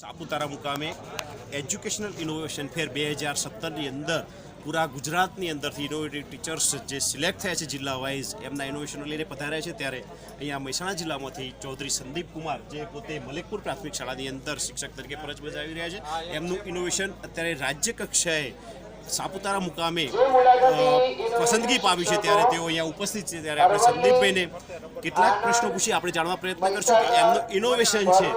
સાપુતારા મુકામે educational innovation ફેર 2017ની અંદર પૂરા ગુજરાતની અંદરથી ઇનોવેટિવ ટીચર્સ જે સિલેક્ટ થયા છે જિલ્લા વાઇઝ એમના ઇનોવેશનો લઈને પધાર્યા છે ત્યારે અહીંયા મહેસાણા જિલ્લામાંથી ચૌધરી સંદીપ કુમાર જે પોતે મલેકપુર પ્રાથમિક શાળાની અંદર શિક્ષક તરીકે ફરજ બજાવી રહ્યા છે એમનું ઇનોવેશન અત્યારે રાજ્ય કક્ષાએ સાપુતારા મુકામે પસંદગી પામી છે ત્યારે તેઓ અહીંયા ઉપસ્થિત છે ત્યારે આપણે સંદીપભાઈને કેટલાક પ્રશ્નો પૂછી આપણે જાણવા પ્રયત્ન કરશું કે એમનું ઇનોવેશન છે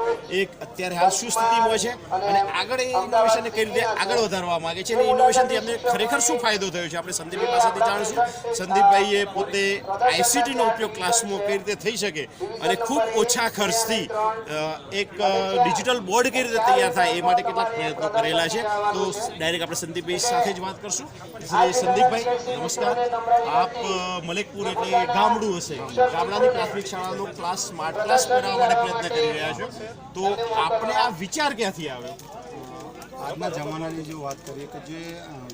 એક અત્યારે હાલ શું સ્થિતિમાં છે અને આગળ એ ઇનોવેશનને કઈ રીતે આગળ વધારવા માંગે છે અને ઇનોવેશનથી એમને ખરેખર શું ફાયદો થયો છે આપણે સંદીપભાઈ પાસેથી જાણીશું સંદીપભાઈએ પોતે આઈસીટીનો ઉપયોગ ક્લાસમાં કઈ રીતે થઈ શકે અને ખૂબ ઓછા ખર્ચથી એક ડિજિટલ બોર્ડ કઈ રીતે તૈયાર થાય એ માટે કેટલાક પ્રયત્નો કરેલા છે તો ડાયરેક્ટ આપણે સંદીપભાઈ સાથે જ વાત કરશું સંદીપભાઈ નમસ્કાર આપ મલેકપુર એટલે ગામડું હશે ગામડાની પ્રાથમિક શાળાનો ક્લાસ સ્માર્ટ ક્લાસ બનાવવા માટે પ્રયત્ન કરી રહ્યા છો તો આપણે આ વિચાર ક્યાંથી આવ્યો? આજના જમાનાની જો વાત કરીએ કે જે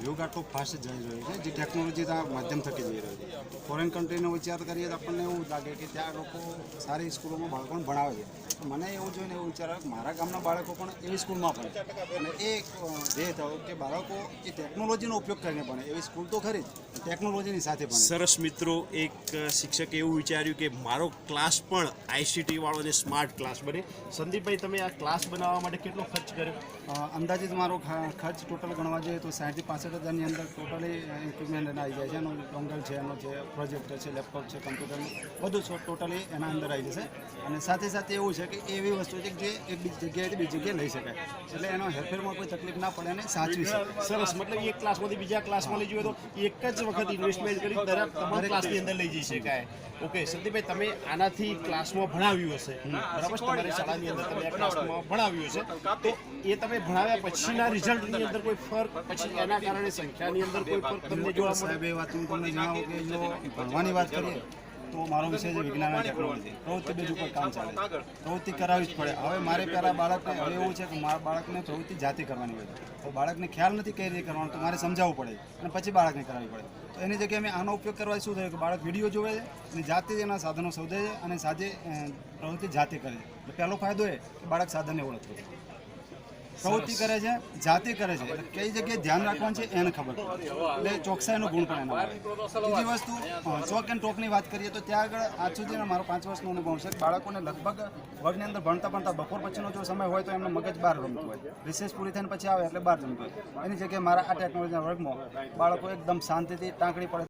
યુગ આટલો ફાસ્ટ જઈ રહ્યો છે જે ટેકનોલોજીના માધ્યમ થકી જઈ રહ્યો છે ફોરેન કન્ટ્રીનો વિચાર કરીએ તો આપણને એવું લાગે કે ત્યાં લોકો સારી સ્કૂલોમાં બાળકોને ભણાવે છે મને એવું જોઈને એવું વિચાર કે મારા ગામના બાળકો પણ એવી સ્કૂલમાં ભણે અને એ ધ્યેય થયો કે બાળકો એ ટેકનોલોજીનો ઉપયોગ કરીને ભણે એવી સ્કૂલ તો ખરી જ ટેકનોલોજીની સાથે ભણે. સરસ મિત્રો, એક શિક્ષકે એવું વિચાર્યું કે મારો ક્લાસ પણ આઈસીટી વાળો અને સ્માર્ટ ક્લાસ બને. સંદીપભાઈ, તમે આ ક્લાસ બનાવવા માટે કેટલો ખર્ચ કર્યો? અંદાજિત મારો ખર્ચ ટોટલ ગણવા જોઈએ તો 60,000 થી 65,000ની અંદર ટોટલી ઇક્વિપમેન્ટ એના આવી જાય છે. એનો ડોંગલ છે, એનો છે પ્રોજેક્ટર છે, લેપટોપ છે, કમ્પ્યુટરનું બધું ટોટલી એના અંદર આવી જશે. અને સાથે સાથે એવું છે કે એવી વસ્તુ છે કે જે એક જગ્યાએથી બીજી જગ્યાએ લઈ શકાય એટલે એનો હેરફેરમાં કોઈ તકલીફ ના પડે અને સાચવી શકે. સરસ, મતલબ એક ક્લાસમાંથી બીજા ક્લાસમાં લઈ જઈએ તો એક જ વખત ઇન્વેસ્ટમેન્ટ કરી તમામ ક્લાસની અંદર લઈ જઈ શકાય. ઓકે સંદીપભાઈ, તમે આનાથી ક્લાસમાં ભણાવ્યું હશે બરાબર? તમારી શાળાની અંદર તમે આ ક્લાસમાં ભણાવ્યું હશે તો એ તમે ભણાવ્યા પછીના રિઝલ્ટની અંદર કોઈ ફરક, પછી એના કારણે સંખ્યાની અંદર કોઈ ફરક તમને જોવા મળે? સાહેબ, એ વાત હું તમને જણાવું કે જો ભણવાની વાત કરીએ તો મારો વિષય છે વિજ્ઞાન અને ટેકનોલોજી. પ્રવૃત્તિ બેઝ ઉપર કામ ચાલે, પ્રવૃત્તિ કરાવવી જ પડે. હવે મારે પહેલાં બાળકને હવે એવું છે કે મારા બાળકને પ્રવૃત્તિ જાતે કરવાની હોય તો બાળકને ખ્યાલ નથી કઈ રીતે કરવાનું તો મારે સમજાવવું પડે અને પછી બાળકને કરાવવી પડે. તો એની જગ્યાએ મેં આનો ઉપયોગ કરવા શું થયું કે બાળક વિડીયો જોવે છે અને જાતે જ એના સાધનો શોધે છે અને સાથે પ્રવૃત્તિ જાતે કરે છે. એટલે પહેલો ફાયદો એ કે બાળક સાધનને ઓળખે છે, પ્રવૃત્તિ કરે છે, જાતે કરે છે એટલે કઈ જગ્યાએ ધ્યાન રાખવાનું છે એને ખબર પડે એટલે ચોકસાઈનો ગુણ પણ એના આવે. બીજી વસ્તુ ચોક એન્ડ ટોકની વાત કરીએ તો ત્યાં આગળ આજ સુધીનો મારો 5 વર્ષનો અનુભવ છે. બાળકોને લગભગ વર્ગની અંદર ભણતા બપોર પછીનો જો સમય હોય તો એમનું મગજ બહાર રમતું હોય, રિસેસ પૂરી થઈને પછી આવે એટલે બહાર જમતું હોય. એની જગ્યાએ મારા આ ટેકનોલોજીના વર્ગમાં બાળકો એકદમ શાંતિથી ટાંકડી પડે